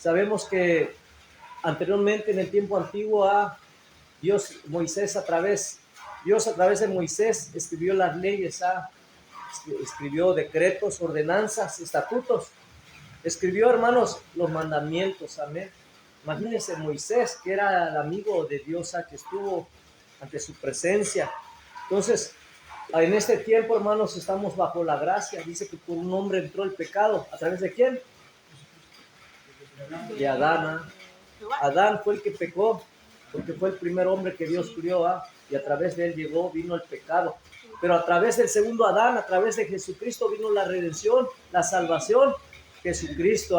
Sabemos que anteriormente, en el tiempo antiguo, Dios a través de Moisés escribió las leyes, escribió decretos, ordenanzas, estatutos, escribió, hermanos, los mandamientos, amén. Imagínense Moisés, que era el amigo de Dios, que estuvo ante su presencia. Entonces, en este tiempo, hermanos, estamos bajo la gracia. Dice que por un hombre entró el pecado. ¿A través de quién? De Adán. Adán fue el que pecó, porque fue el primer hombre que Dios crió, y a través de él vino el pecado. Pero a través del segundo Adán, a través de Jesucristo, vino la redención, la salvación, Jesucristo.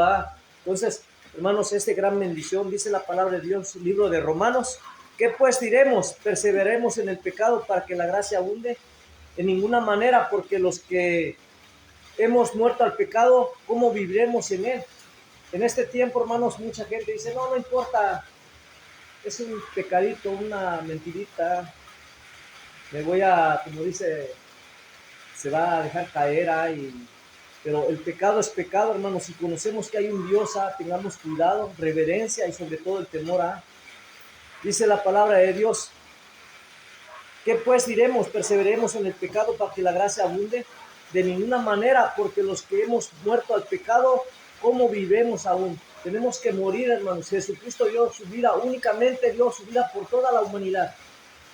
Entonces, hermanos, esta gran bendición, dice la palabra de Dios, el libro de Romanos. ¿Qué pues diremos? ¿Perseveremos en el pecado para que la gracia abunde? En ninguna manera, porque los que hemos muerto al pecado, ¿cómo viviremos en él? En este tiempo, hermanos, mucha gente dice, no importa, es un pecadito, una mentirita, me voy a, como dice, se va a dejar caer ahí. Pero el pecado es pecado, hermanos. Si conocemos que hay un Dios, tengamos cuidado, reverencia y sobre todo el temor. Dice la palabra de Dios, ¿qué pues diremos? ¿Perseveremos en el pecado para que la gracia abunde? De ninguna manera, porque los que hemos muerto al pecado, ¿cómo vivemos aún? Tenemos que morir, hermanos. Jesucristo dio su vida, únicamente dio su vida por toda la humanidad.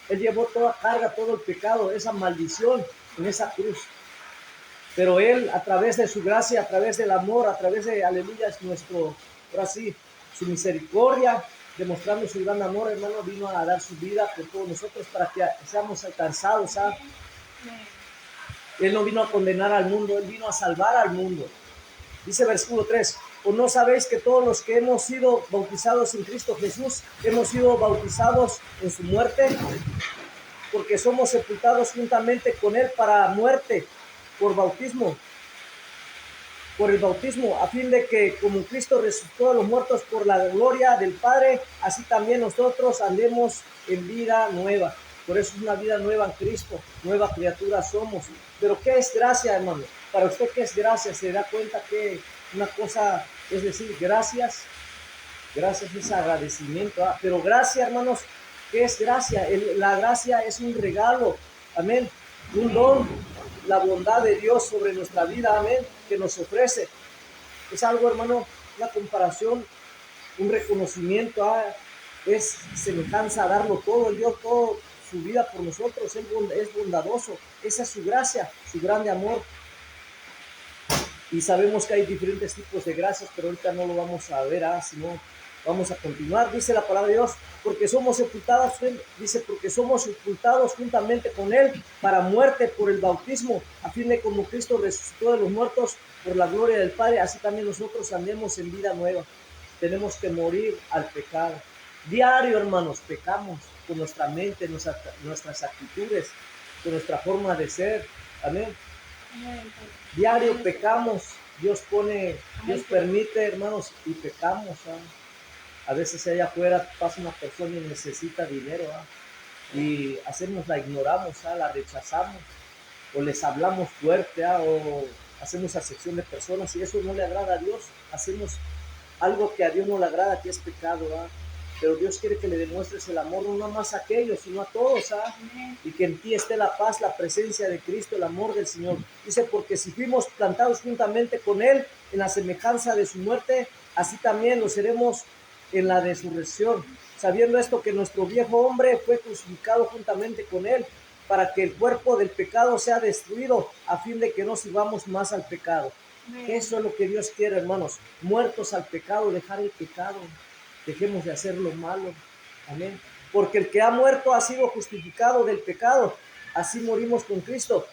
Él llevó toda carga, todo el pecado, esa maldición en esa cruz. Pero Él, a través de su gracia, a través del amor, a través de, aleluya, es nuestro, ahora sí, su misericordia, demostrando su gran amor, hermano, vino a dar su vida por todos nosotros para que seamos alcanzados. Él no vino a condenar al mundo, Él vino a salvar al mundo. Dice versículo 3, ¿o no sabéis que todos los que hemos sido bautizados en Cristo Jesús, hemos sido bautizados en su muerte? Porque somos sepultados juntamente con Él para muerte, por el bautismo, a fin de que como Cristo resucitó a los muertos por la gloria del Padre, así también nosotros andemos en vida nueva. Por eso es una vida nueva en Cristo, nueva criatura somos. Pero ¿qué es gracia, hermano? Para usted, ¿qué es gracia? ¿Se da cuenta que una cosa es decir gracias? Gracias es agradecimiento, pero gracia, hermanos, ¿qué es gracia? La gracia es un regalo, amén, un don, la bondad de Dios sobre nuestra vida, amén, que nos ofrece. Es algo, hermano, una comparación, un reconocimiento, es semejanza a darlo todo. Él dio todo su vida por nosotros, Él es bondadoso, esa es su gracia, su grande amor. Y sabemos que hay diferentes tipos de gracias, pero ahorita no lo vamos a ver, sino vamos a continuar. Dice la palabra de Dios, porque somos sepultados, dice, porque somos sepultados juntamente con Él para muerte por el bautismo, a fin de como Cristo resucitó de los muertos por la gloria del Padre, así también nosotros andemos en vida nueva. Tenemos que morir al pecado. Diario, hermanos, pecamos con nuestra mente, nuestras actitudes, con nuestra forma de ser. Amén. Diario pecamos, Dios permite, hermanos, y pecamos. A veces allá afuera pasa una persona y necesita dinero, y la ignoramos, la rechazamos, o les hablamos fuerte, o hacemos acepción de personas, y eso no le agrada a Dios. Hacemos algo que a Dios no le agrada, que es pecado. Pero Dios quiere que le demuestres el amor, no más a aquellos, sino a todos, y que en ti esté la paz, la presencia de Cristo, el amor del Señor. Dice, porque si fuimos plantados juntamente con Él en la semejanza de su muerte, así también lo seremos en la resurrección, sabiendo esto, que nuestro viejo hombre fue crucificado juntamente con Él, para que el cuerpo del pecado sea destruido, a fin de que no sirvamos más al pecado. Eso es lo que Dios quiere, hermanos, muertos al pecado, dejar el pecado. Dejemos de hacer lo malo, amén, porque el que ha muerto ha sido justificado del pecado. Así morimos con Cristo,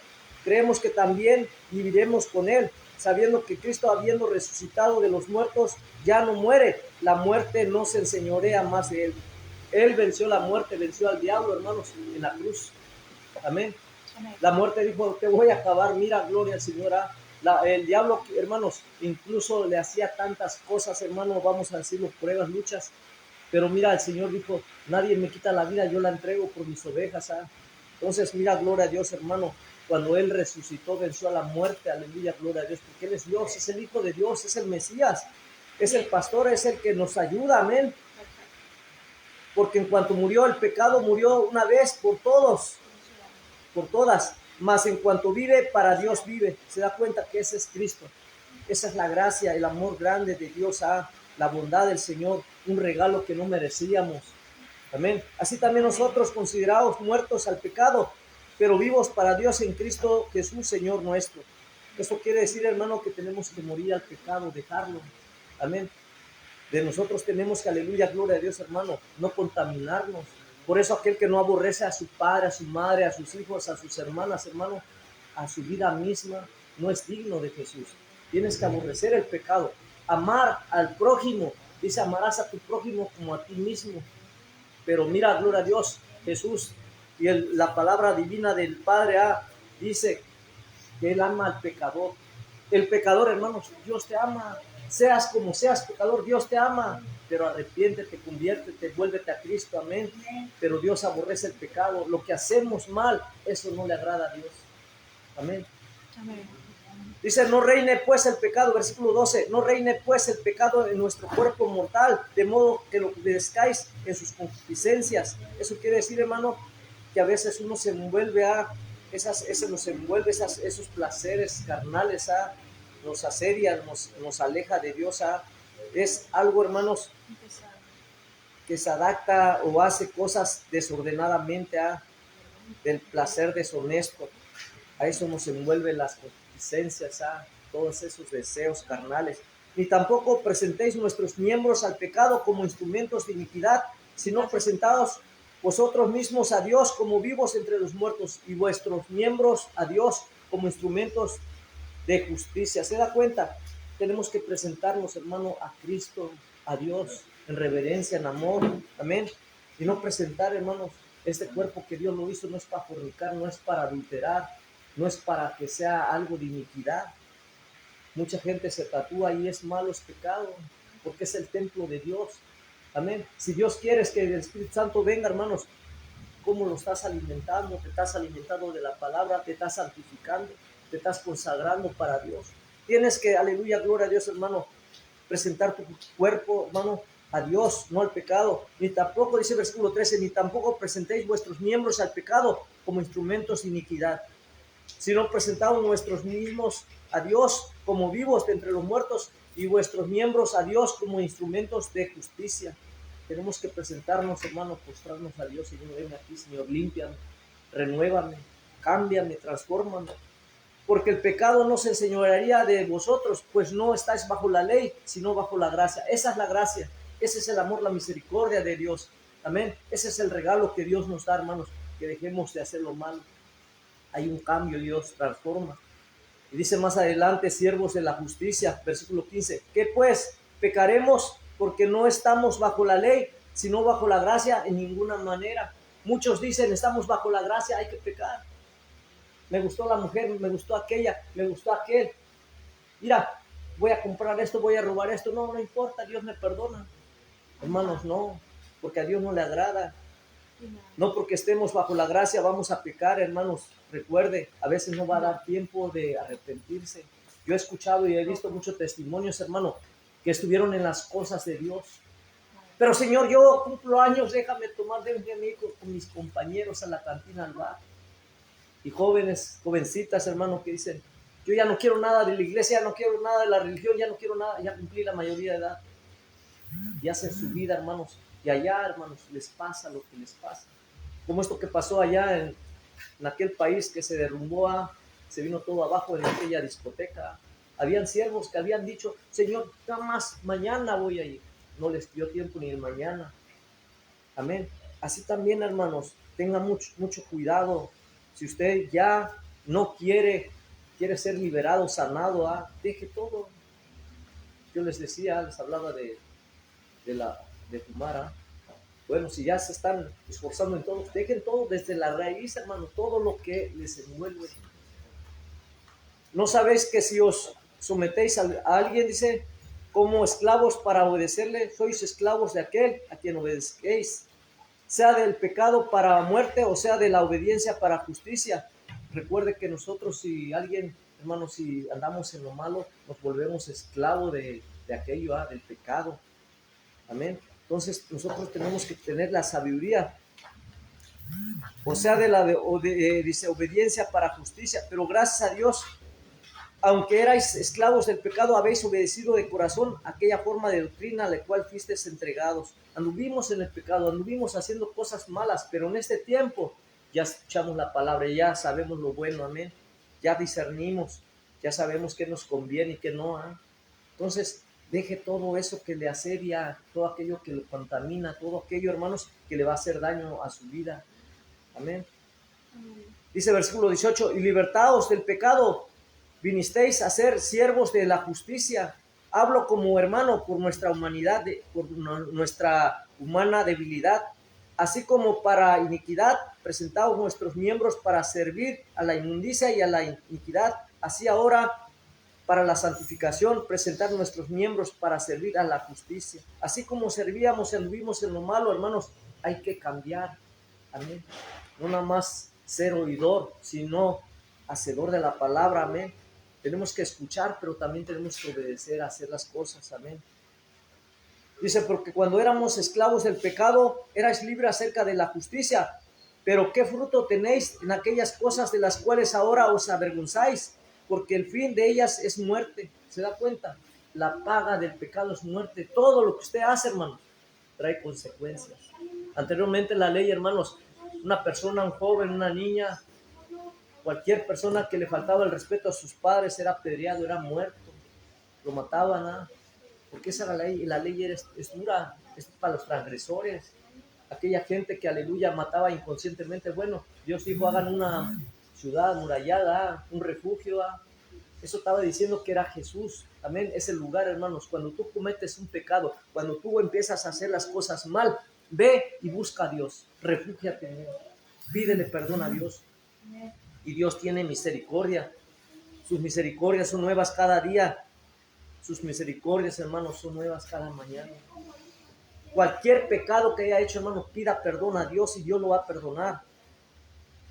creemos que también viviremos con Él, sabiendo que Cristo, habiendo resucitado de los muertos, ya no muere. La muerte no se enseñorea más de Él. Él venció la muerte, venció al diablo, hermanos, en la cruz, amén. La muerte dijo, te voy a acabar. Mira, gloria al Señor. El diablo, hermanos, incluso le hacía tantas cosas, hermanos, vamos a decirlo, pruebas, luchas, pero mira, el Señor dijo, nadie me quita la vida, yo la entrego por mis ovejas. Entonces, mira, gloria a Dios, hermano, cuando Él resucitó, venció a la muerte, aleluya, gloria a Dios, porque Él es Dios, es el Hijo de Dios, es el Mesías. Es el pastor, es el que nos ayuda, amén. Porque en cuanto murió el pecado, murió una vez por todos, por todas. Mas en cuanto vive, para Dios vive. Se da cuenta que ese es Cristo. Esa es la gracia, el amor grande de Dios, la bondad del Señor, un regalo que no merecíamos. Amén. Así también nosotros, considerados muertos al pecado, pero vivos para Dios en Cristo Jesús, Señor nuestro. Eso quiere decir, hermano, que tenemos que morir al pecado, dejarlo. Amén. De nosotros tenemos que, aleluya, gloria a Dios, hermano, no contaminarnos. Por eso aquel que no aborrece a su padre, a su madre, a sus hijos, a sus hermanas, hermano, a su vida misma, no es digno de Jesús. Tienes que aborrecer el pecado, amar al prójimo. Dice, amarás a tu prójimo como a ti mismo. Pero mira, gloria a Dios, Jesús y la palabra divina del Padre dice que Él ama al pecador. El pecador, hermanos, Dios te ama. Seas como seas pecador, Dios te ama. Pero arrepiéntete, conviértete, vuélvete a Cristo, amén. Pero Dios aborrece el pecado. Lo que hacemos mal, eso no le agrada a Dios. Amén. Amén. Dice, no reine pues el pecado, versículo 12, no reine pues el pecado en nuestro cuerpo mortal, de modo que lo obedezcáis en sus concupiscencias. Eso quiere decir, hermano, que a veces uno se envuelve esos placeres carnales, nos asedia, nos aleja de Dios. Es algo, hermanos, que se adapta o hace cosas desordenadamente del placer deshonesto. A eso nos envuelven las concupiscencias, todos esos deseos carnales. Ni tampoco presentéis nuestros miembros al pecado como instrumentos de iniquidad, sino presentados vosotros mismos a Dios como vivos entre los muertos, y vuestros miembros a Dios como instrumentos de justicia. ¿Se da cuenta? Tenemos que presentarnos, hermano, a Cristo, a Dios, en reverencia, en amor, amén. Y no presentar, hermanos, este cuerpo que Dios lo hizo no es para fornicar, no es para adulterar, no es para que sea algo de iniquidad. Mucha gente se tatúa y es malo, es pecado, porque es el templo de Dios. Amén. Si Dios quiere que el Espíritu Santo venga, hermanos, ¿cómo lo estás alimentando? ¿Te estás alimentando de la palabra? ¿Te estás santificando? ¿Te estás consagrando para Dios? Tienes que, aleluya, gloria a Dios, hermano, presentar tu cuerpo, hermano, a Dios, no al pecado. Ni tampoco, dice el versículo 13, ni tampoco presentéis vuestros miembros al pecado como instrumentos de iniquidad, sino presentamos nuestros mismos a Dios como vivos de entre los muertos y vuestros miembros a Dios como instrumentos de justicia. Tenemos que presentarnos, hermano, postrarnos a Dios. Señor, ven aquí, Señor, límpiame, renuévame, cámbiame, transfórmame. Porque el pecado no se enseñorearía de vosotros, pues no estáis bajo la ley, sino bajo la gracia. Esa es la gracia, ese es el amor, la misericordia de Dios. Amén. Ese es el regalo que Dios nos da, hermanos, que dejemos de hacer lo malo. Hay un cambio, Dios transforma. Y dice más adelante, siervos de la justicia, versículo 15, ¿qué pues? ¿Pecaremos porque no estamos bajo la ley, sino bajo la gracia? En ninguna manera. Muchos dicen, estamos bajo la gracia, hay que pecar. Me gustó la mujer, me gustó aquella, me gustó aquel. Mira, voy a comprar esto, voy a robar esto. No, no importa, Dios me perdona. Hermanos, no, porque a Dios no le agrada. No porque estemos bajo la gracia vamos a pecar, hermanos. Recuerde, a veces no va a dar tiempo de arrepentirse. Yo he escuchado y he visto muchos testimonios, hermano, que estuvieron en las cosas de Dios. Pero Señor, yo cumplo años, déjame tomar de un amigo con mis compañeros a la cantina al bar. Y jóvenes, jovencitas, hermano, que dicen, yo ya no quiero nada de la iglesia, ya no quiero nada de la religión, ya no quiero nada, ya cumplí la mayoría de edad. Y hacen su vida, hermanos. Y allá, hermanos, les pasa lo que les pasa. Como esto que pasó allá en aquel país que se derrumbó, se vino todo abajo en aquella discoteca. Habían siervos que habían dicho, Señor, nada más mañana voy a ir. No les dio tiempo ni el mañana. Amén. Así también, hermanos, tengan mucho cuidado. Si usted ya no quiere ser liberado, sanado, deje todo. Yo les decía, les hablaba de fumar. Bueno, si ya se están esforzando en todo, dejen todo desde la raíz, hermano, todo lo que les envuelve. ¿No sabéis que si os sometéis a alguien, dice, como esclavos para obedecerle, sois esclavos de aquel a quien obedezquéis, sea del pecado para muerte o sea de la obediencia para justicia? Recuerde que nosotros, si alguien, hermano, si andamos en lo malo, nos volvemos esclavos de de aquello, del pecado. Amén. Entonces nosotros tenemos que tener la sabiduría, o sea, dice, obediencia para justicia. Pero gracias a Dios, aunque erais esclavos del pecado, habéis obedecido de corazón aquella forma de doctrina a la cual fuisteis entregados. Anduvimos en el pecado, anduvimos haciendo cosas malas, pero en este tiempo ya escuchamos la palabra, ya sabemos lo bueno, amén. Ya discernimos, ya sabemos qué nos conviene y qué no. Entonces, deje todo eso que le asedia, todo aquello que lo contamina, todo aquello, hermanos, que le va a hacer daño a su vida. Amén. Dice versículo 18, y libertados del pecado, vinisteis a ser siervos de la justicia. Hablo como hermano por nuestra humanidad, por nuestra humana debilidad. Así como para iniquidad, presentaos nuestros miembros para servir a la inmundicia y a la iniquidad. Así ahora, para la santificación, presentar nuestros miembros para servir a la justicia. Así como servíamos y anduvimos en lo malo, hermanos, hay que cambiar. Amén. No nada más ser oidor, sino hacedor de la palabra. Amén. Tenemos que escuchar, pero también tenemos que obedecer, hacer las cosas. Amén. Dice, porque cuando éramos esclavos del pecado, erais libres acerca de la justicia. Pero ¿qué fruto tenéis en aquellas cosas de las cuales ahora os avergonzáis? Porque el fin de ellas es muerte. ¿Se da cuenta? La paga del pecado es muerte. Todo lo que usted hace, hermano, trae consecuencias. Anteriormente la ley, hermanos, una persona, un joven, una niña, cualquier persona que le faltaba el respeto a sus padres era apedreado, era muerto, lo mataban, porque esa era la ley es dura, es para los transgresores, aquella gente que, aleluya, mataba inconscientemente. Bueno, Dios dijo, hagan una ciudad amurallada, un refugio. Eso estaba diciendo que era Jesús. Amén. Es el lugar, hermanos. Cuando tú cometes un pecado, cuando tú empiezas a hacer las cosas mal, ve y busca a Dios. Refúgiate en Él. Pídele perdón a Dios. Y Dios tiene misericordia. Sus misericordias son nuevas cada día. Sus misericordias, hermanos, son nuevas cada mañana. Cualquier pecado que haya hecho, hermanos, pida perdón a Dios y Dios lo va a perdonar.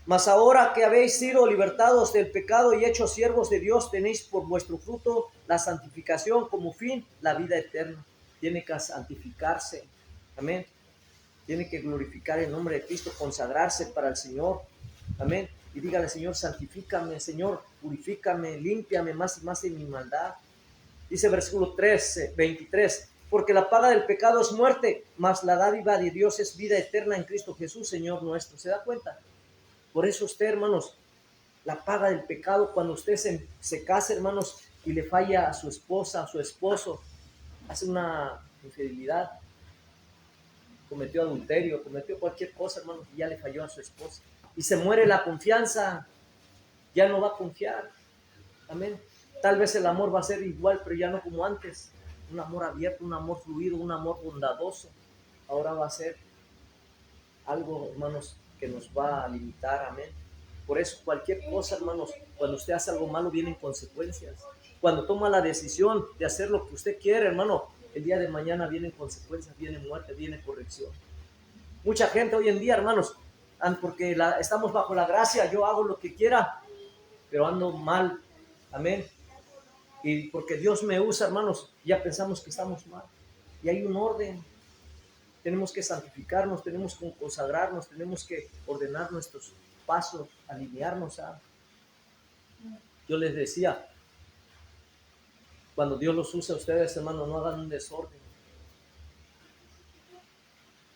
Mas ahora que habéis sido libertados del pecado y hechos siervos de Dios, tenéis por vuestro fruto la santificación, como fin la vida eterna. Tiene que santificarse. Amén. Tiene que glorificar el nombre de Cristo, consagrarse para el Señor. Amén. Y dígale, Señor, santifícame, Señor, purifícame, límpiame más y más de mi maldad. Dice versículo 23, porque la paga del pecado es muerte, mas la dádiva de Dios es vida eterna en Cristo Jesús, Señor nuestro. ¿Se da cuenta? Por eso usted, hermanos, la paga del pecado, cuando usted se casa, hermanos, y le falla a su esposa, a su esposo, hace una infidelidad, cometió adulterio, cometió cualquier cosa, hermanos, y ya le falló a su esposa. Y se muere la confianza, ya no va a confiar. Amén. Tal vez el amor va a ser igual, pero ya no como antes. Un amor abierto, un amor fluido, un amor bondadoso. Ahora va a ser algo, hermanos, que nos va a limitar. Amén. Por eso cualquier cosa, hermanos, cuando usted hace algo malo vienen consecuencias. Cuando toma la decisión de hacer lo que usted quiere, hermano, el día de mañana vienen consecuencias, viene muerte, viene corrección. Mucha gente hoy en día, hermanos, porque estamos bajo la gracia, yo hago lo que quiera, pero ando mal. Amén. Y porque Dios me usa, hermanos, ya pensamos que estamos mal. Y hay un orden. Tenemos que santificarnos, tenemos que consagrarnos, tenemos que ordenar nuestros pasos, alinearnos. Yo les decía, cuando Dios los usa a ustedes, hermanos, no hagan un desorden.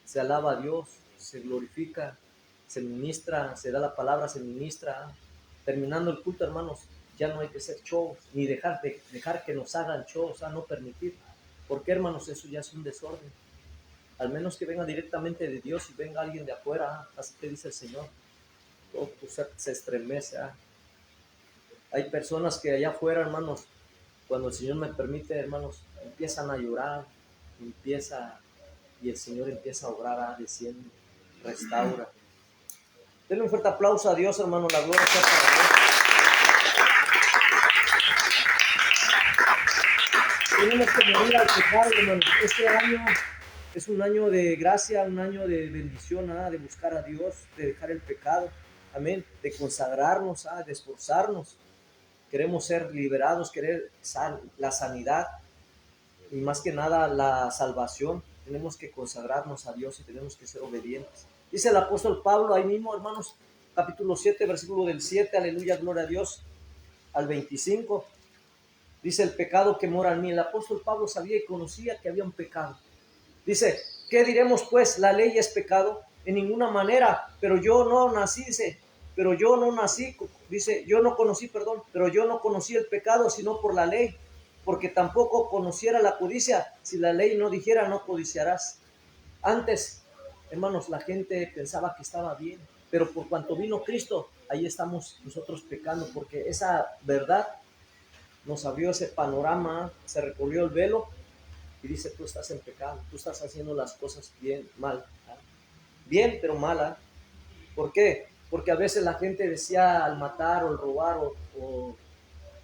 Se alaba a Dios, se glorifica, se ministra, se da la palabra, se ministra. Terminando el culto, hermanos, ya no hay que hacer shows, ni dejar que nos hagan shows, no permitir. Porque, hermanos, eso ya es un desorden. Al menos que venga directamente de Dios y venga alguien de afuera, así que dice el Señor, todo se estremece. Hay personas que allá afuera, hermanos, cuando el Señor me permite, hermanos, empiezan a llorar, y el Señor empieza a obrar, diciendo, restaura. Denle un fuerte aplauso a Dios, hermano, la gloria sea para Dios. Tenemos que morir al pecado, hermano. Este año es un año de gracia, un año de bendición, de buscar a Dios, de dejar el pecado, amén, de consagrarnos, de esforzarnos. Queremos ser liberados, querer la sanidad. y más que nada la salvación. Tenemos que consagrarnos a Dios y tenemos que ser obedientes. Dice el apóstol Pablo ahí mismo, hermanos, capítulo 7, versículo del 7, aleluya, gloria a Dios, al 25. Dice: el pecado que mora en mí. El apóstol Pablo sabía y conocía que había un pecado. Dice: ¿qué diremos pues? ¿La ley es pecado? En ninguna manera, pero yo no nací, dice, pero yo no nací, dice, yo no conocí, perdón, pero yo no conocí el pecado sino por la ley, porque tampoco conociera la codicia si la ley no dijera no codiciarás. Antes, hermanos, la gente pensaba que estaba bien, pero por cuanto vino Cristo, ahí estamos nosotros pecando, porque esa verdad nos abrió ese panorama, se recorrió el velo y dice: tú estás en pecado, tú estás haciendo las cosas bien, mal, ¿ah? Bien, pero mala. ¿Por qué? Porque a veces la gente decía, al matar o al robar o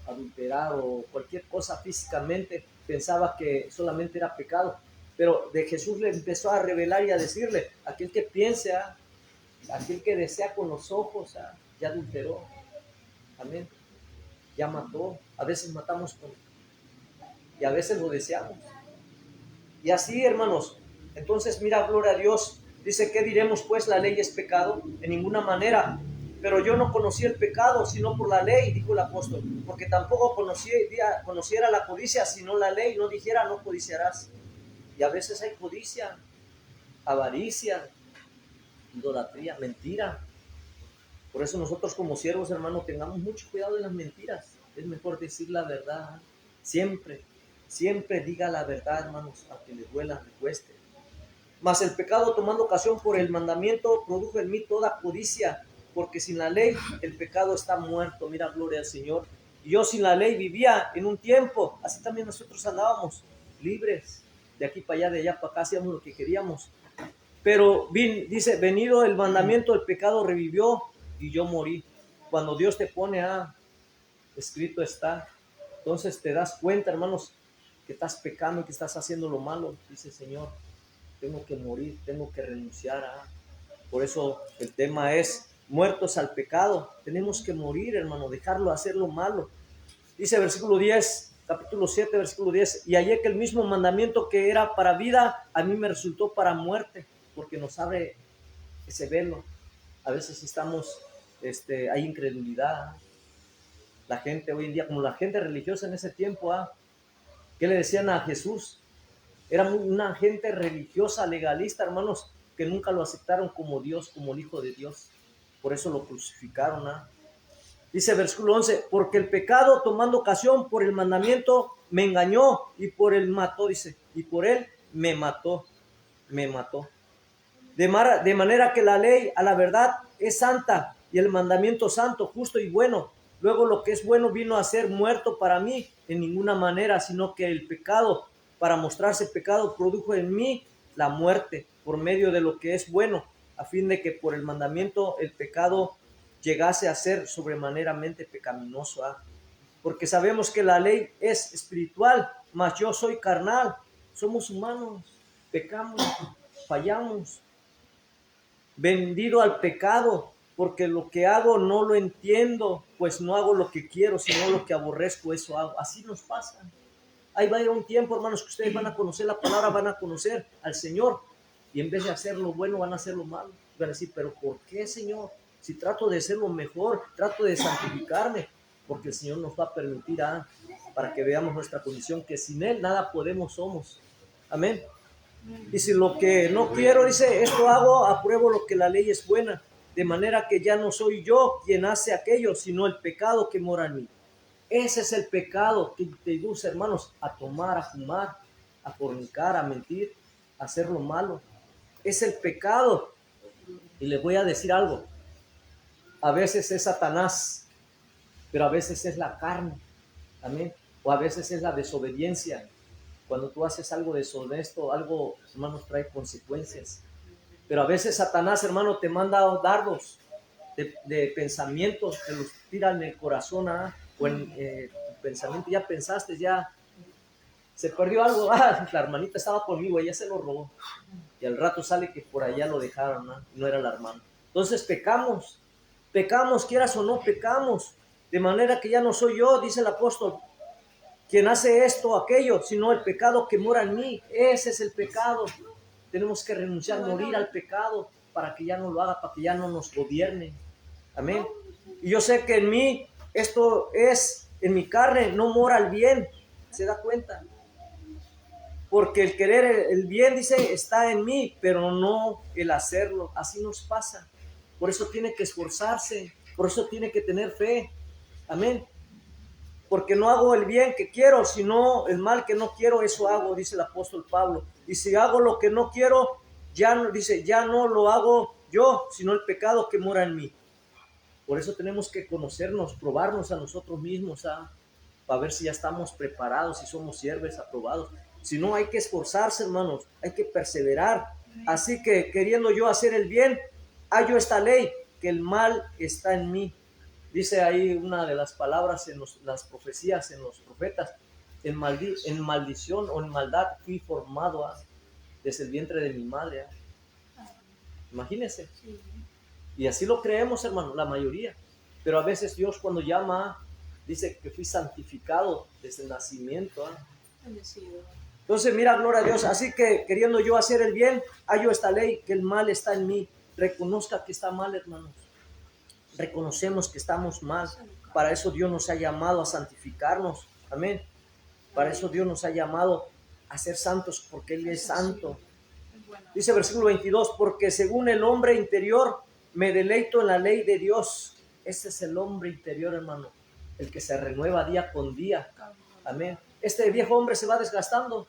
adulterar o cualquier cosa físicamente, pensaba que solamente era pecado. Pero de Jesús le empezó a revelar y a decirle: aquel que piensa, aquel que desea con los ojos, ya adulteró, amén, ya mató. A veces matamos y a veces lo deseamos. Y así, hermanos, entonces mira, gloria a Dios, dice: ¿qué diremos pues? ¿La ley es pecado? En ninguna manera. Pero yo no conocí el pecado sino por la ley, dijo el apóstol, porque tampoco conociera la codicia sino la ley no dijera no codiciarás. Y a veces hay codicia, avaricia, idolatría, mentira. Por eso nosotros como siervos, hermanos, tengamos mucho cuidado de las mentiras. Es mejor decir la verdad. Siempre, siempre diga la verdad, hermanos, aunque le duela, le cueste. Mas el pecado, tomando ocasión por el mandamiento, produjo en mí toda codicia, porque sin la ley el pecado está muerto. Mira, gloria al Señor. Y yo sin la ley vivía en un tiempo, así también nosotros andábamos libres, de aquí para allá, de allá para acá, hacíamos lo que queríamos. Pero dice: venido el mandamiento, el pecado revivió y yo morí. Cuando Dios te pone escrito está. Entonces te das cuenta, hermanos, que estás pecando y que estás haciendo lo malo. Dice: Señor, tengo que morir, tengo que renunciar a. Por eso el tema es: muertos al pecado. Tenemos que morir, hermano, dejarlo hacer lo malo. Dice versículo 10, capítulo 7, versículo 10: y hallé que el mismo mandamiento que era para vida, a mí me resultó para muerte, porque nos abre ese velo. A veces estamos, hay incredulidad. La gente hoy en día, como la gente religiosa en ese tiempo, ¿qué le decían a Jesús? Era una gente religiosa, legalista, hermanos, que nunca lo aceptaron como Dios, como el Hijo de Dios. Por eso lo crucificaron. Dice versículo 11: porque el pecado, tomando ocasión por el mandamiento, me engañó y por él mató, dice, y por él me mató, me mató. De manera que la ley a la verdad es santa y el mandamiento santo, justo y bueno. Luego lo que es bueno vino a ser muerto para mí en ninguna manera, sino que el pecado, para mostrarse pecado, produjo en mí la muerte por medio de lo que es bueno, a fin de que por el mandamiento el pecado llegase a ser sobremaneramente pecaminoso. Porque sabemos que la ley es espiritual, mas yo soy carnal. Somos humanos, pecamos, fallamos, vendido al pecado, porque lo que hago no lo entiendo, pues no hago lo que quiero, sino lo que aborrezco, eso hago. Así nos pasa. Ahí va a ir un tiempo, hermanos, que ustedes van a conocer la palabra, van a conocer al Señor, y en vez de hacer lo bueno, van a hacer lo malo. Van a decir: pero ¿por qué, Señor? Si trato de ser lo mejor, trato de santificarme, porque el Señor nos va a permitir, para que veamos nuestra condición, que sin Él nada podemos, somos. Amén. Y si lo que no quiero, dice, esto hago, apruebo lo que la ley es buena, de manera que ya no soy yo quien hace aquello, sino el pecado que mora en mí. Ese es el pecado que te induce, hermanos, a tomar, a fumar, a fornicar, a mentir, a hacer lo malo. Es el pecado. Y les voy a decir algo: a veces es Satanás, pero a veces es la carne, amén, o a veces es la desobediencia. Cuando tú haces algo deshonesto, algo, hermanos, trae consecuencias. Pero a veces Satanás, hermano, te manda dardos de pensamientos, te los tira en el corazón, o en tu pensamiento. Ya pensaste, ya se perdió algo, la hermanita estaba conmigo, ella se lo robó. Y al rato sale que por allá lo dejaron, no era la hermana. Entonces pecamos, quieras o no, pecamos. De manera que ya no soy yo, dice el apóstol, quien hace esto o aquello, sino el pecado que mora en mí. Ese es el pecado. Tenemos que renunciar, morir al pecado para que ya no lo haga, para que ya no nos gobierne. Amén. Y yo sé que en mí, esto es, en mi carne, no mora el bien. ¿Se da cuenta? Porque el querer el bien, dice, está en mí, pero no el hacerlo. Así nos pasa. Por eso tiene que esforzarse, por eso tiene que tener fe. Amén. Porque no hago el bien que quiero, sino el mal que no quiero, eso hago, dice el apóstol Pablo. Y si hago lo que no quiero, ya no, dice, ya no lo hago yo, sino el pecado que mora en mí. Por eso tenemos que conocernos, probarnos a nosotros mismos, para ver si ya estamos preparados, si somos siervos aprobados. Si no, hay que esforzarse, hermanos, hay que perseverar. Así que, queriendo yo hacer el bien, hallo esta ley, que el mal está en mí. Dice ahí una de las palabras en las profecías, en los profetas, en maldición o en maldad fui formado desde el vientre de mi madre. Imagínense. Y así lo creemos, hermano, la mayoría. Pero a veces Dios cuando llama, dice que fui santificado desde el nacimiento. Entonces, mira, gloria a Dios. Así que, queriendo yo hacer el bien, hallo esta ley, que el mal está en mí. Reconozca que está mal, hermanos. Reconocemos que estamos mal. Para eso Dios nos ha llamado a santificarnos. Amén. Para eso Dios nos ha llamado a ser santos, porque Él es santo. Dice versículo 22, porque según el hombre interior me deleito en la ley de Dios. Ese es el hombre interior, hermano, el que se renueva día con día. Amén. Este viejo hombre se va desgastando.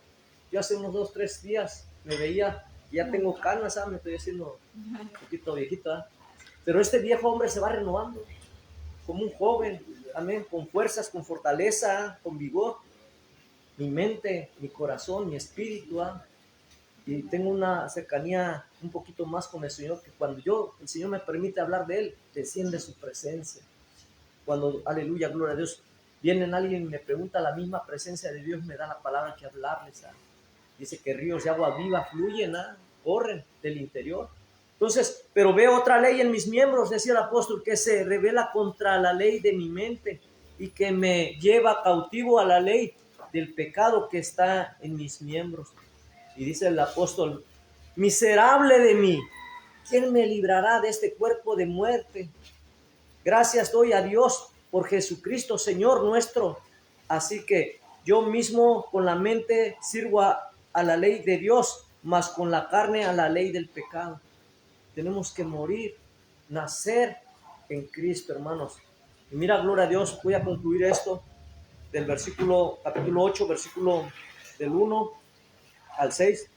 Yo hace unos 2, 3 días me veía, ya tengo canas, me estoy haciendo un poquito viejito, pero este viejo hombre se va renovando como un joven, amén, con fuerzas, con fortaleza, con vigor. Mi mente, mi corazón, mi espíritu, y tengo una cercanía un poquito más con el Señor, que cuando el Señor me permite hablar de Él, desciende su presencia. Cuando, aleluya, gloria a Dios, viene alguien y me pregunta, la misma presencia de Dios me da la palabra que hablarles. Dice que ríos de agua viva fluyen, corren del interior. Entonces, pero veo otra ley en mis miembros, decía el apóstol, que se revela contra la ley de mi mente y que me lleva cautivo a la ley del pecado que está en mis miembros. Y dice el apóstol, miserable de mí, ¿quién me librará de este cuerpo de muerte? Gracias doy a Dios por Jesucristo, Señor nuestro. Así que yo mismo con la mente sirvo a la ley de Dios, mas con la carne a la ley del pecado. Tenemos que morir, nacer en Cristo, hermanos. Y mira, gloria a Dios, voy a concluir esto del capítulo 8, versículo del 1 al 6.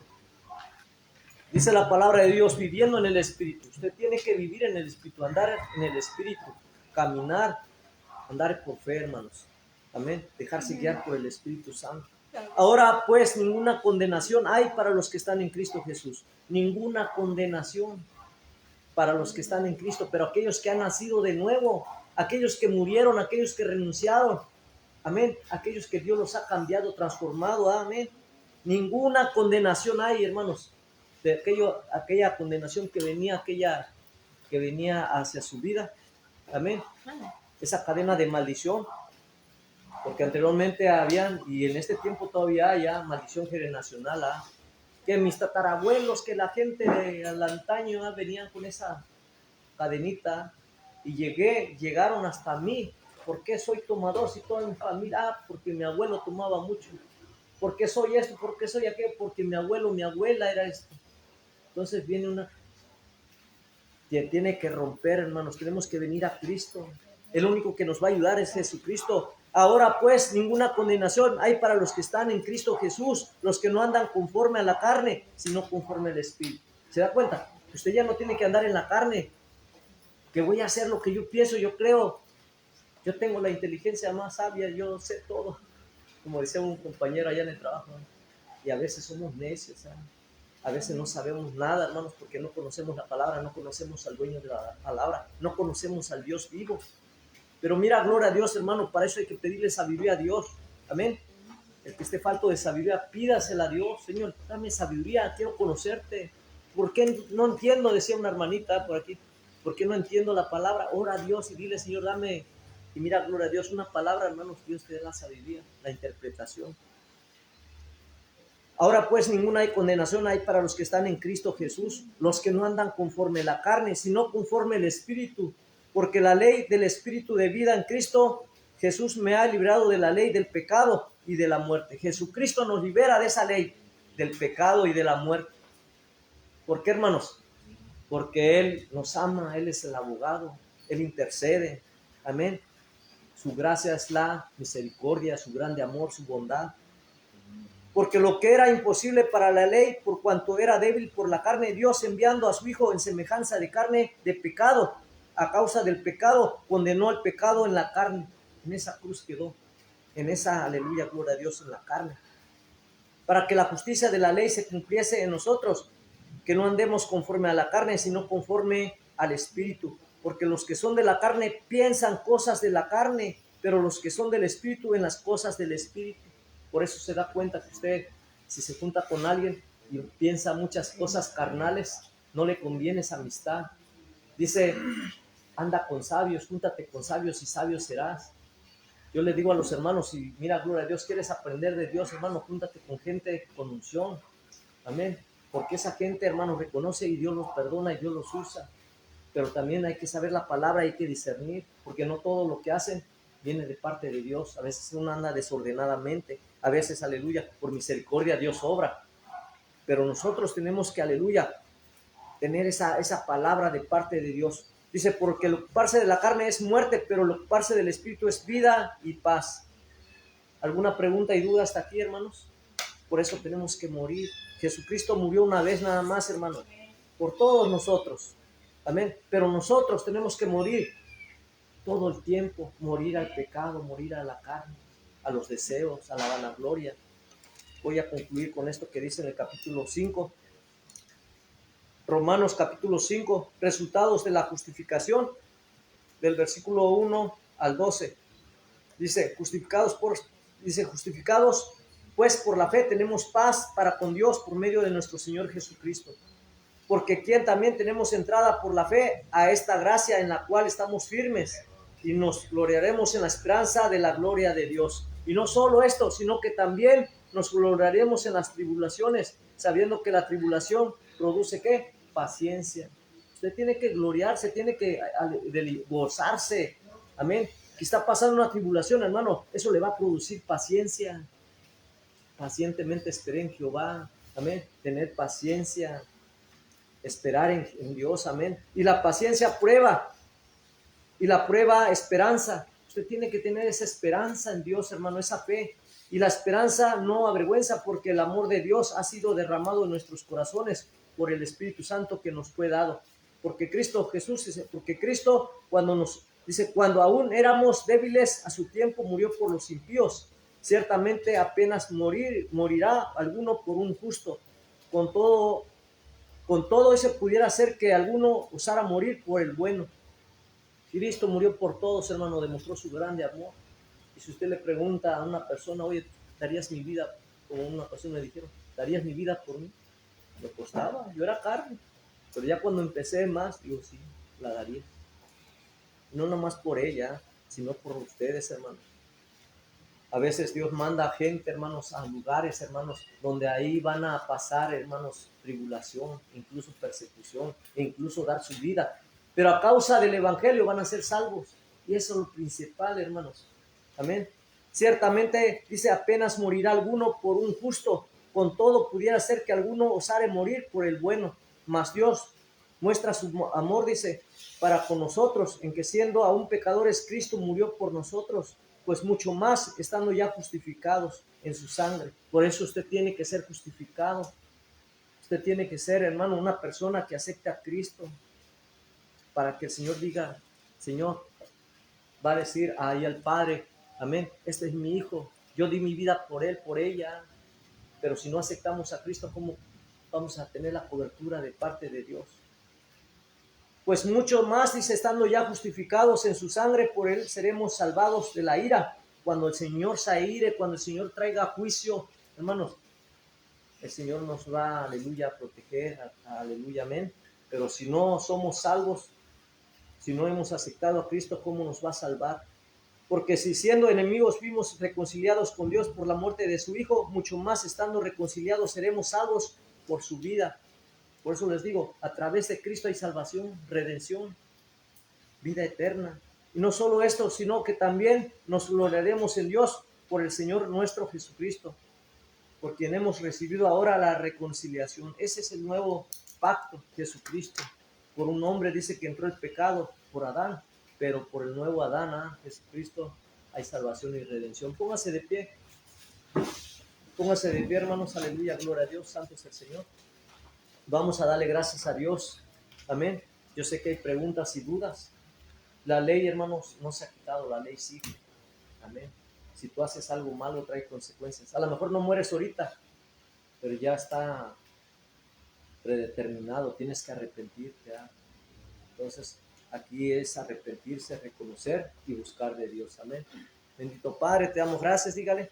Dice la palabra de Dios, viviendo en el Espíritu. Usted tiene que vivir en el Espíritu, andar en el Espíritu, caminar, andar por fe, hermanos. Amén. Dejarse guiar por el Espíritu Santo. Ahora pues ninguna condenación hay para los que están en Cristo Jesús. Ninguna condenación para los que están en Cristo, pero aquellos que han nacido de nuevo, aquellos que murieron, aquellos que renunciaron. Amén. Aquellos que Dios los ha cambiado, transformado. Amén. Ninguna condenación hay, hermanos, de aquella condenación que venía hacia su vida. Amén. Esa cadena de maldición, porque anteriormente habían, y en este tiempo todavía hay maldición generacional, que mis tatarabuelos, que la gente del antaño venían con esa cadenita y llegaron hasta mí. ¿Por qué soy tomador si toda mi familia? Porque mi abuelo tomaba mucho. ¿Por qué soy esto? ¿Por qué soy aquello? Porque mi abuelo, mi abuela era esto. Entonces viene una que tiene que romper, hermanos. Tenemos que venir a Cristo. El único que nos va a ayudar es Jesucristo. Ahora pues ninguna condenación hay para los que están en Cristo Jesús, los que no andan conforme a la carne, sino conforme al Espíritu. ¿Se da cuenta? Usted ya no tiene que andar en la carne, que voy a hacer lo que yo pienso, yo creo. Yo tengo la inteligencia más sabia, yo sé todo. Como decía un compañero allá en el trabajo, y a veces somos necios, a veces no sabemos nada, hermanos, porque no conocemos la palabra, no conocemos al dueño de la palabra, no conocemos al Dios vivo. Pero mira, gloria a Dios, hermano, para eso hay que pedirle sabiduría a Dios. Amén. El que esté falto de sabiduría, pídasela a Dios. Señor, dame sabiduría, quiero conocerte. ¿Por qué no entiendo? Decía una hermanita por aquí. ¿Por qué no entiendo la palabra? Ora a Dios y dile, Señor, dame Y mira, gloria a Dios, una palabra, hermanos, Dios te da la sabiduría, la interpretación. Ahora pues ninguna hay condenación hay para los que están en Cristo Jesús, los que no andan conforme la carne, sino conforme el Espíritu, porque la ley del Espíritu de vida en Cristo Jesús me ha librado de la ley del pecado y de la muerte. Jesucristo nos libera de esa ley del pecado y de la muerte. ¿Por qué, hermanos? Porque Él nos ama, Él es el abogado, Él intercede. Amén. Su gracia es la misericordia, su grande amor, su bondad. Porque lo que era imposible para la ley, por cuanto era débil por la carne, Dios enviando a su Hijo en semejanza de carne de pecado, a causa del pecado, condenó el pecado en la carne. En esa cruz quedó, en esa, aleluya, gloria a Dios, en la carne. Para que la justicia de la ley se cumpliese en nosotros, que no andemos conforme a la carne, sino conforme al Espíritu. Porque los que son de la carne piensan cosas de la carne, pero los que son del Espíritu en las cosas del Espíritu. Por eso se da cuenta que usted, si se junta con alguien y piensa muchas cosas carnales, no le conviene esa amistad. Dice, anda con sabios, júntate con sabios y sabios serás. Yo le digo a los hermanos, y mira, gloria a Dios, quieres aprender de Dios, hermano, júntate con gente con unción. Amén. Porque esa gente, hermano, reconoce y Dios los perdona y Dios los usa. Pero también hay que saber la palabra, hay que discernir, porque no todo lo que hacen viene de parte de Dios. A veces uno anda desordenadamente, a veces, aleluya, por misericordia Dios obra. Pero nosotros tenemos que, aleluya, tener esa palabra de parte de Dios. Dice, porque el ocuparse de la carne es muerte, pero el ocuparse del Espíritu es vida y paz. ¿Alguna pregunta y duda hasta aquí, hermanos? Por eso tenemos que morir. Jesucristo murió una vez nada más, hermano, por todos nosotros. Amén. Pero nosotros tenemos que morir todo el tiempo, morir al pecado, morir a la carne, a los deseos, a la vanagloria. Voy a concluir con esto que dice en el capítulo 5. Romanos capítulo 5, resultados de la justificación, del versículo 1 al 12. Dice, justificados pues por la fe tenemos paz para con Dios por medio de nuestro Señor Jesucristo. Porque quien también tenemos entrada por la fe a esta gracia en la cual estamos firmes y nos gloriaremos en la esperanza de la gloria de Dios. Y no solo esto, sino que también nos gloriaremos en las tribulaciones, sabiendo que la tribulación produce ¿qué? Paciencia. Usted tiene que gloriarse, tiene que gozarse. Amén. Que está pasando una tribulación, hermano, eso le va a producir paciencia. Pacientemente esperé en Jehová. Amén. Tener paciencia. Esperar en Dios, amén. Y la paciencia prueba, y la prueba esperanza. Usted tiene que tener esa esperanza en Dios, hermano, esa fe. Y la esperanza no avergüenza, porque el amor de Dios ha sido derramado en nuestros corazones por el Espíritu Santo que nos fue dado. Porque Cristo Jesús dice, porque Cristo cuando aún éramos débiles a su tiempo murió por los impíos. Ciertamente apenas morirá alguno por un justo. Con todo eso pudiera ser que alguno osara morir por el bueno. Cristo murió por todos, hermano, demostró su grande amor. Y si usted le pregunta a una persona, oye, ¿darías mi vida? Como una persona me dijeron, ¿darías mi vida por mí? Me costaba, yo era carne. Pero ya cuando empecé más, digo, sí, la daría. No nomás por ella, sino por ustedes, hermano. A veces Dios manda a gente, hermanos, a lugares, hermanos, donde ahí van a pasar, hermanos, tribulación, incluso persecución, e incluso dar su vida. Pero a causa del Evangelio van a ser salvos. Y eso es lo principal, hermanos. Amén. Ciertamente, dice, apenas morirá alguno por un justo. Con todo pudiera ser que alguno osare morir por el bueno. Mas Dios muestra su amor, dice, para con nosotros, en que siendo aún pecadores, Cristo murió por nosotros. Pues mucho más estando ya justificados en su sangre. Por eso usted tiene que ser justificado. Usted tiene que ser, hermano, una persona que acepte a Cristo, para que el Señor diga, Señor, va a decir ahí al Padre, amén, este es mi hijo, yo di mi vida por él, por ella. Pero si no aceptamos a Cristo, ¿cómo vamos a tener la cobertura de parte de Dios? Pues mucho más, dice, estando ya justificados en su sangre, por él seremos salvados de la ira. Cuando el Señor se aire, cuando el Señor traiga juicio, hermanos, el Señor nos va, aleluya, a proteger, aleluya, amén. Pero si no somos salvos, si no hemos aceptado a Cristo, ¿cómo nos va a salvar? Porque si siendo enemigos fuimos reconciliados con Dios por la muerte de su Hijo, mucho más estando reconciliados seremos salvos por su vida. Por eso les digo, a través de Cristo hay salvación, redención, vida eterna. Y no solo esto, sino que también nos gloriaremos en Dios por el Señor nuestro Jesucristo, por quien hemos recibido ahora la reconciliación. Ese es el nuevo pacto, Jesucristo. Por un hombre dice que entró el pecado, por Adán, pero por el nuevo Adán, Jesucristo, hay salvación y redención. Póngase de pie. Póngase de pie, hermanos. Aleluya, gloria a Dios. Santo es el Señor. Vamos a darle gracias a Dios. Amén. Yo sé que hay preguntas y dudas. La ley, hermanos, no se ha quitado. La ley sigue. Amén. Si tú haces algo malo, trae consecuencias. A lo mejor no mueres ahorita, pero ya está predeterminado. Tienes que arrepentirte. Entonces, aquí es arrepentirse, reconocer y buscar de Dios. Amén. Bendito Padre, te damos gracias, dígale.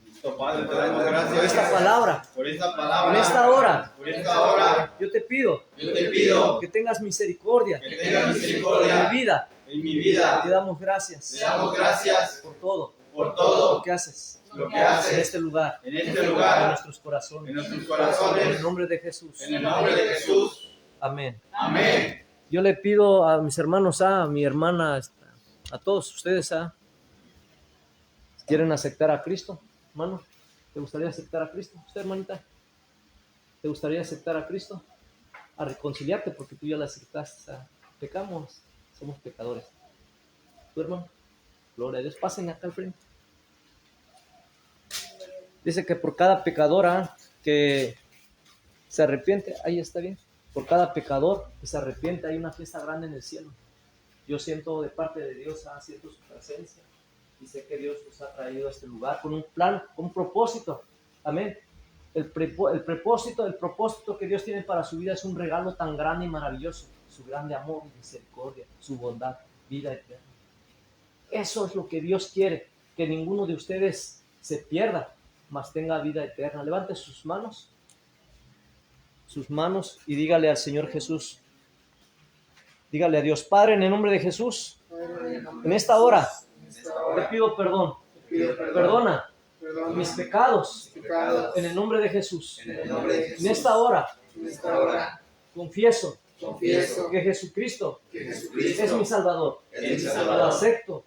Bendito Padre, te damos gracias Por esta palabra. Por esta palabra. En esta hora. Por esta hora. Yo te pido. Que tengas misericordia. Que tengas misericordia. En mi vida. En mi vida. Te damos gracias. Te damos gracias. Por todo. Por todo. Lo que haces. Lo que haces. En este lugar. En este lugar. En nuestros corazones. En nuestros corazones. En el nombre de Jesús. En el nombre de Jesús. Amén. Amén. Yo le pido a mis hermanos, a mi hermana, a todos ustedes, ¿quieren aceptar a Cristo, hermano? ¿Te gustaría aceptar a Cristo? ¿Usted, hermanita? ¿Te gustaría aceptar a Cristo? A reconciliarte porque tú ya la aceptaste. Pecamos, somos pecadores. ¿Tu hermano? Gloria a Dios. Pasen acá al frente. Dice que por cada pecadora que se arrepiente, ahí está bien. Por cada pecador que se arrepiente hay una fiesta grande en el cielo. Yo siento de parte de Dios, siento su presencia y sé que Dios nos ha traído a este lugar con un plan, con un propósito. Amén. El propósito que Dios tiene para su vida es un regalo tan grande y maravilloso. Su grande amor y misericordia, su bondad, vida eterna. Eso es lo que Dios quiere, que ninguno de ustedes se pierda, mas tenga vida eterna. Levante sus manos y dígale al Señor Jesús, dígale a Dios, Padre, en el nombre de Jesús, en esta hora te pido perdón, perdona mis pecados, en el nombre de Jesús. En esta hora confieso que Jesucristo es mi Salvador, lo acepto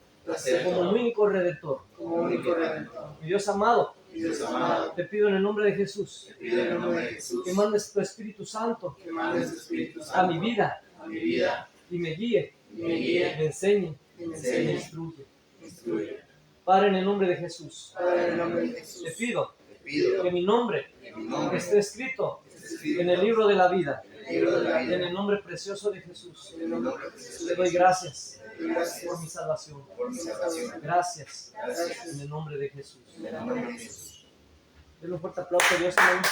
como mi único Redentor. Mi Dios amado, te pido en el nombre de Jesús que mandes tu Espíritu Santo a mi vida y me guíe, me enseñe, me instruye. Padre, en el nombre de Jesús, te pido que mi nombre esté escrito en el libro de la vida. En el nombre precioso de Jesús, te doy gracias por mi salvación. Gracias en el nombre de Jesús. Denle un fuerte aplauso a Dios, hermano.